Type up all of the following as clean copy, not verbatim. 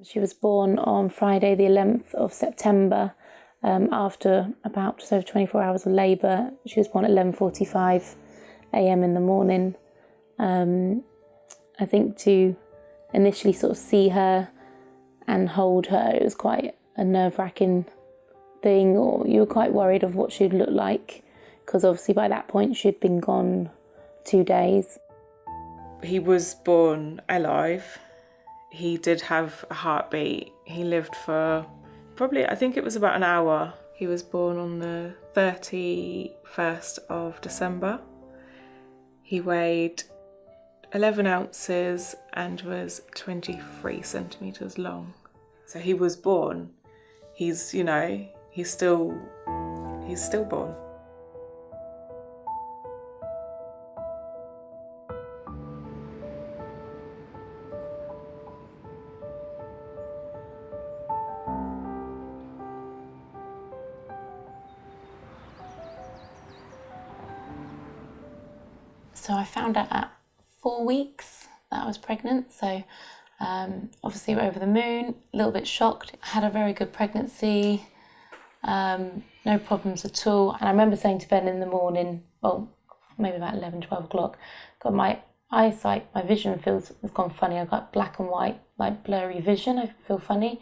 She was born on Friday the 11th of September after about just over 24 hours of labour. She was born at 11:45 a.m. in the morning. I think to initially sort of see her and hold her, it was quite a nerve-wracking thing, or you were quite worried of what she'd look like, because obviously by that point she'd been gone 2 days. He was born alive. He did have a heartbeat. He lived for probably, I think it was about an hour. He was born on the 31st of December. He weighed 11 ounces and was 23 centimetres long. So he was born. He's still born. So I found out at 4 weeks that I was pregnant. So obviously over the moon, a little bit shocked. I had a very good pregnancy, no problems at all. And I remember saying to Ben in the morning, well, maybe about 11, 12 o'clock, God, my eyesight, my vision has gone funny. I've got black and white, like blurry vision. I feel funny.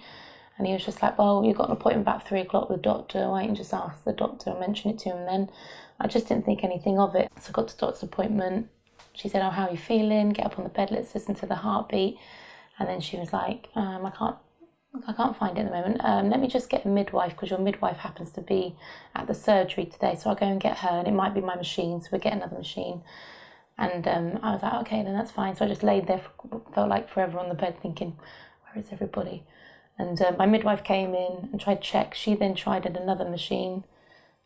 And he was just like, well, you've got an appointment about 3 o'clock with the doctor. Why don't you just ask the doctor and mention it to him then? I just didn't think anything of it. So I got to the doctor's appointment. She said, oh, how are you feeling? Get up on the bed, let's listen to the heartbeat. And then she was like, I can't find it at the moment. Let me just get a midwife, because your midwife happens to be at the surgery today. So I'll go and get her, and it might be my machine, so we'll get another machine. And I was like, okay, then that's fine. So I just laid there, felt like forever on the bed thinking, where is everybody? And my midwife came in and tried to check. She then tried at another machine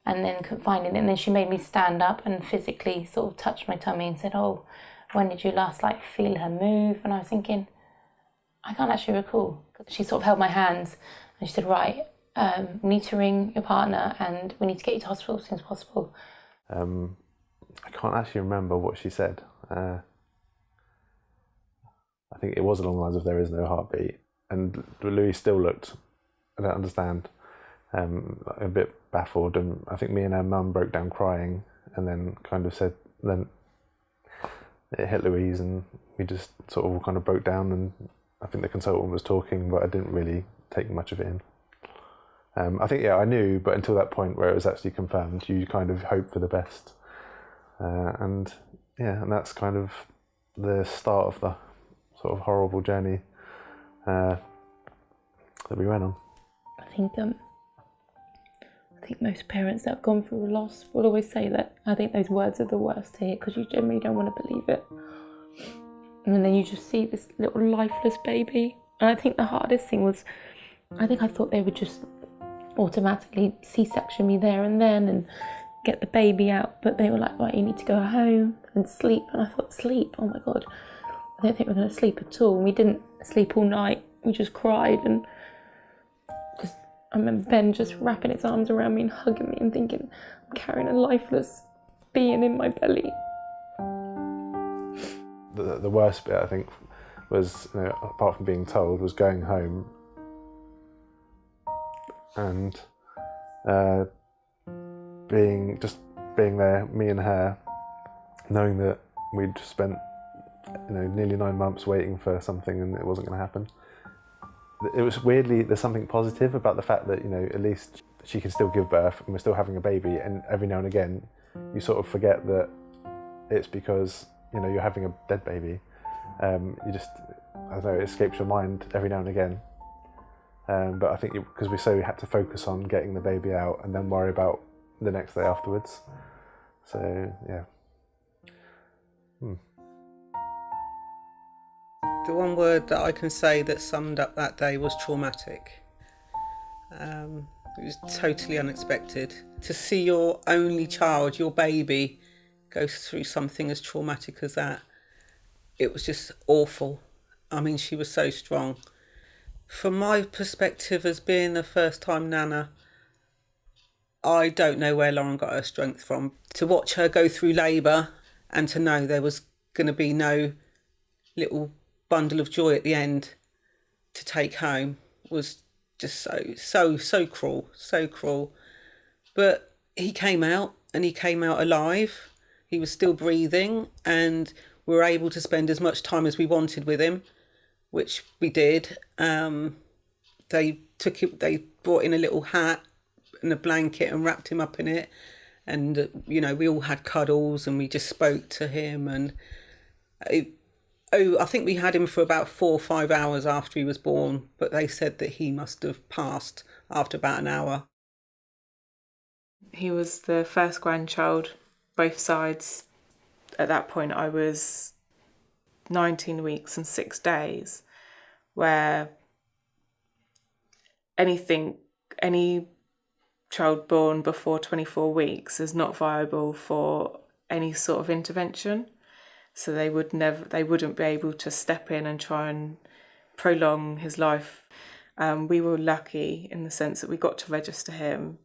and then couldn't find it. And then she made me stand up and physically sort of touch my tummy and said, oh, when did you last feel her move? And I was thinking, I can't actually recall. She sort of held my hands and she said, right, we need to ring your partner and we need to get you to hospital as soon as possible. I can't actually remember what she said. I think it was along the lines of there is no heartbeat. And Louis still looked, I don't understand, a bit baffled. And I think me and her mum broke down crying and then kind of said, then it hit Louise and we just sort of all kind of broke down, and I think the consultant was talking, but I didn't really take much of it in. I think, I knew, but until that point where it was actually confirmed, you kind of hope for the best. And that's kind of the start of the sort of horrible journey that we went on. I think most parents that have gone through a loss will always say that. I think those words are the worst to hear, because you generally don't want to believe it. And then you just see this little lifeless baby. And I think the hardest thing was, I thought they would just automatically C-section me there and then and get the baby out. But they were like, right, you need to go home and sleep. And I thought, sleep? Oh my God. I don't think we're going to sleep at all. And we didn't sleep all night. We just cried, and I remember Ben just wrapping his arms around me and hugging me and thinking, I'm carrying a lifeless being in my belly. The worst bit, I think, was, apart from being told, was going home and being there, me and her, knowing that we'd spent nearly 9 months waiting for something and it wasn't going to happen. It was weirdly, there's something positive about the fact that, at least she can still give birth and we're still having a baby, and every now and again you sort of forget that it's because, you're having a dead baby. You just, I don't know, it escapes your mind every now and again. But I think because we had to focus on getting the baby out and then worry about the next day afterwards. So, yeah. The one word that I can say that summed up that day was traumatic. It was totally unexpected. To see your only child, your baby, go through something as traumatic as that, it was just awful. I mean, she was so strong. From my perspective as being a first-time nana, I don't know where Lauren got her strength from. To watch her go through labour and to know there was going to be no little bundle of joy at the end, to take home was just so cruel. But he came out, and he came out alive. He was still breathing, and we were able to spend as much time as we wanted with him, which we did. They brought in a little hat and a blanket and wrapped him up in it. And, we all had cuddles, and we just spoke to him. And I think we had him for about 4 or 5 hours after he was born, but they said that he must have passed after about an hour. He was the first grandchild, both sides. At that point, I was 19 weeks and 6 days, where any child born before 24 weeks is not viable for any sort of intervention. So they wouldn't be able to step in and try and prolong his life. We were lucky in the sense that we got to register him,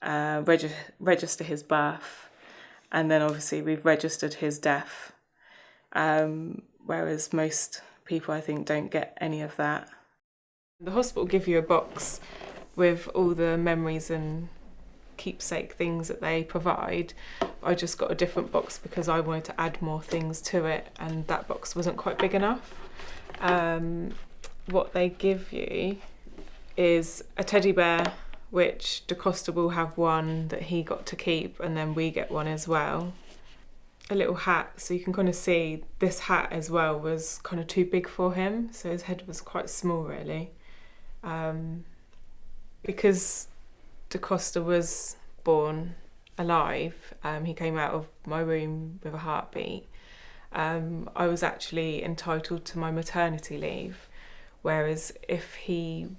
register his birth, and then obviously we've registered his death, whereas most people, I think, don't get any of that. The hospital give you a box with all the memories and keepsake things that they provide. I just got a different box because I wanted to add more things to it, and that box wasn't quite big enough. What they give you is a teddy bear, which DaCosta will have one that he got to keep, and then we get one as well. A little hat, so you can kind of see this hat as well was kind of too big for him, so his head was quite small really. Because DaCosta was born alive, he came out of my womb with a heartbeat. I was actually entitled to my maternity leave, whereas if he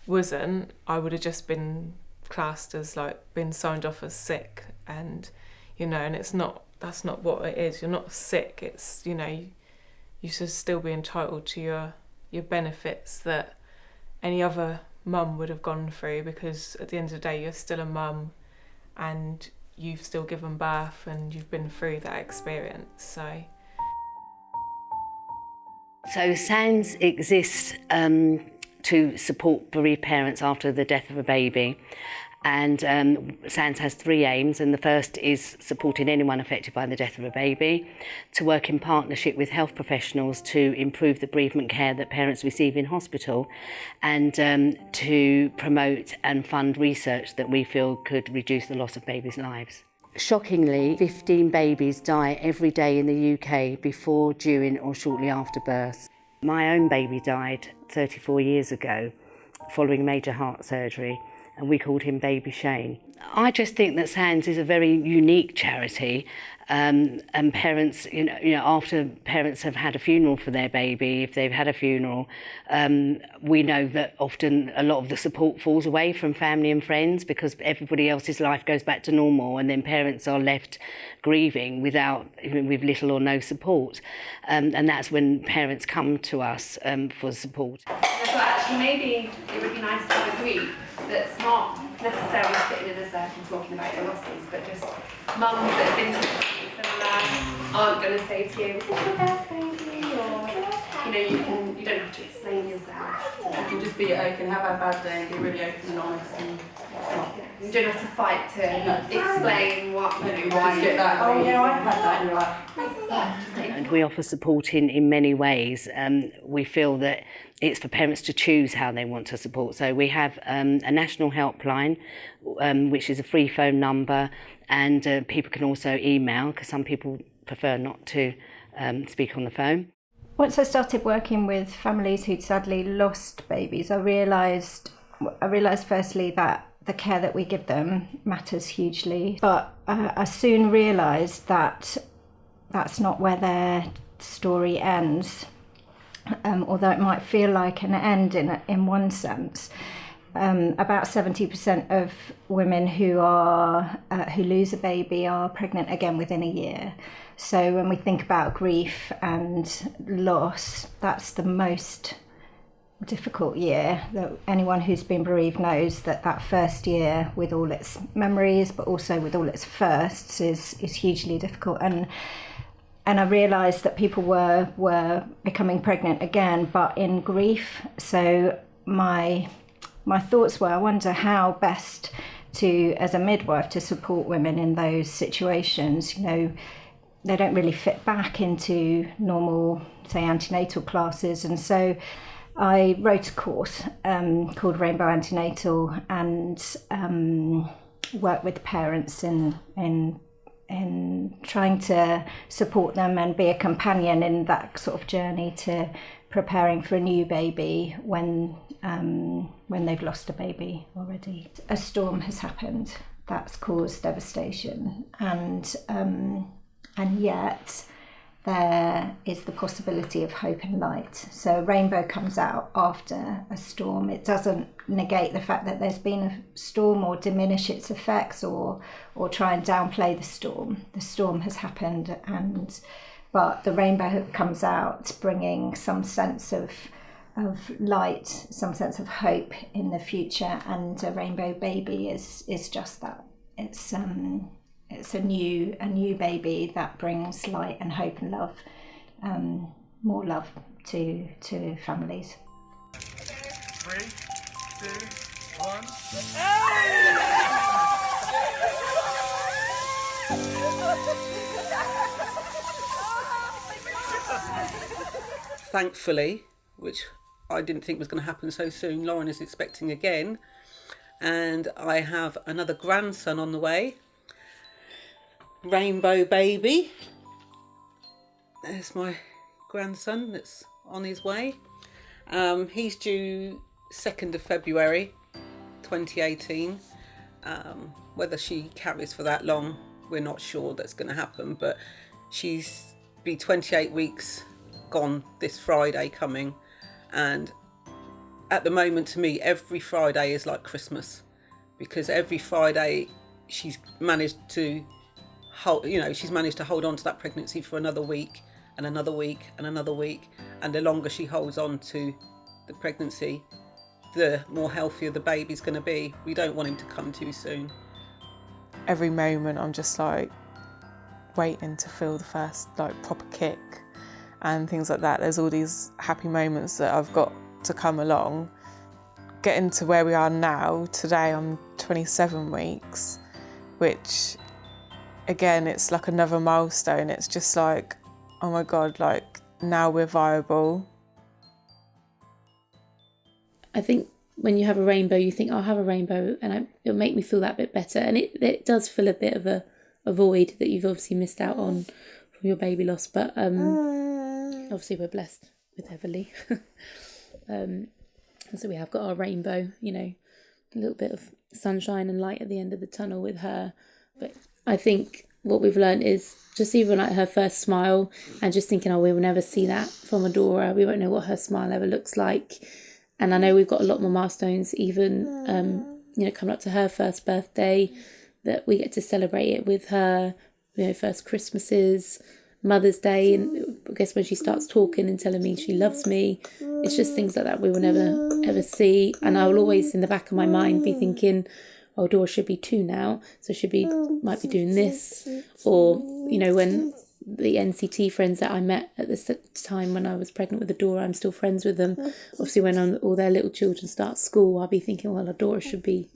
wasn't, I would have just been classed as been signed off as sick, and and that's not what it is. You're not sick. It's you should still be entitled to your benefits that any other mum would have gone through, because at the end of the day you're still a mum and you've still given birth and you've been through that experience. So SANS exists to support bereaved parents after the death of a baby, and SANS has 3 aims, and the first is supporting anyone affected by the death of a baby, to work in partnership with health professionals to improve the bereavement care that parents receive in hospital, and to promote and fund research that we feel could reduce the loss of babies' lives. Shockingly, 15 babies die every day in the UK before, during or shortly after birth. My own baby died 34 years ago following major heart surgery, and we called him Baby Shane. I just think that SANS is a very unique charity, and parents, after parents have had a funeral for their baby, if they've had a funeral, we know that often a lot of the support falls away from family and friends because everybody else's life goes back to normal, and then parents are left grieving with little or no support, and that's when parents come to us for support. So actually, maybe it would be nice to have a group that's not necessarily sitting in a circle talking about your losses, but just mums that have been through something similar aren't going to say to you, "Is this your best baby?" Or you don't have to explain yourself. You can just be open, have a bad day, and be really open and honest, and you don't have to fight to explain why just get that. Oh yeah, I've had that. And you're like, and we offer support in many ways. We feel that it's for parents to choose how they want to support. So we have a national helpline, which is a free phone number, and people can also email, because some people prefer not to speak on the phone. Once I started working with families who'd sadly lost babies, I realised firstly that the care that we give them matters hugely, but I soon realised that that's not where their story ends. Although it might feel like an end in one sense. About 70% of women who lose a baby are pregnant again within a year. So when we think about grief and loss, that's the most difficult year. That anyone who's been bereaved knows that first year, with all its memories but also with all its firsts, is hugely difficult. And I realised that people were becoming pregnant again, but in grief. So my thoughts were, I wonder how best to, as a midwife, to support women in those situations. You know, they don't really fit back into normal, say, antenatal classes. And so I wrote a course called Rainbow Antenatal, and worked with parents in trying to support them and be a companion in that sort of journey to preparing for a new baby when they've lost a baby already. A storm has happened that's caused devastation, and yet there is the possibility of hope and light. So a rainbow comes out after a storm. It doesn't negate the fact that there's been a storm or diminish its effects or try and downplay the storm. The storm has happened, but the rainbow comes out bringing some sense of light, some sense of hope in the future, and a rainbow baby is just that. It's a new baby that brings light and hope and love, more love to families. 3, 2, 1. Thankfully, which I didn't think was going to happen so soon, Lauren is expecting again, and I have another grandson on the way. Rainbow baby. There's my grandson that's on his way. He's due 2nd of February 2018. Whether she carries for that long, we're not sure that's going to happen, but she's be 28 weeks gone this Friday coming, and at the moment, to me, every Friday is like Christmas, because every Friday she's managed to hold on to that pregnancy for another week and another week and another week, and the longer she holds on to the pregnancy, the more healthier the baby's going to be. We don't want him to come too soon. Every moment I'm just like waiting to feel the first like proper kick and things like that. There's all these happy moments that I've got to come along. Getting to where we are now, today I'm 27 weeks, which again, it's like another milestone. It's just like, oh my God, like now we're viable. I think when you have a rainbow, you think, I'll have a rainbow and it'll make me feel that bit better. And it does fill a bit of a void that you've obviously missed out on from your baby loss. But obviously we're blessed with Everly. And so we have got our rainbow, you know, a little bit of sunshine and light at the end of the tunnel with her. But I think what we've learned is just even like her first smile and just thinking, oh, we will never see that from Adora. We won't know what her smile ever looks like. And I know we've got a lot more milestones, even, coming up to her first birthday, that we get to celebrate it with her, first Christmases, Mother's Day. And I guess when she starts talking and telling me she loves me, it's just things like that we will never, ever see. And I will always, in the back of my mind, be thinking, oh, Dora should be 2 now, so might be doing this. Or, when the NCT friends that I met at this time when I was pregnant with Adora, I'm still friends with them. Obviously, when all their little children start school, I'll be thinking, well, Adora should be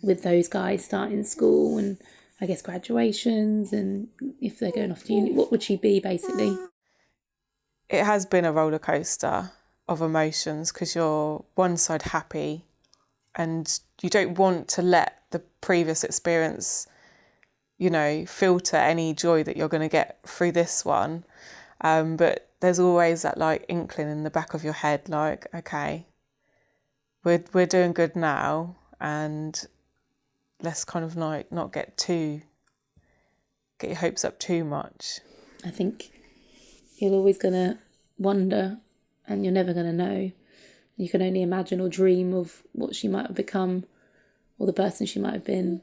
with those guys starting school, and I guess graduations, and if they're going off to uni, what would she be, basically? It has been a roller coaster of emotions, because you're one side happy and you don't want to let the previous experience filter any joy that you're going to get through this one. But there's always that like inkling in the back of your head, like, okay, we're doing good now, and let's kind of like not get your hopes up too much. I think you're always going to wonder, and you're never going to know. You can only imagine or dream of what she might have become or the person she might have been.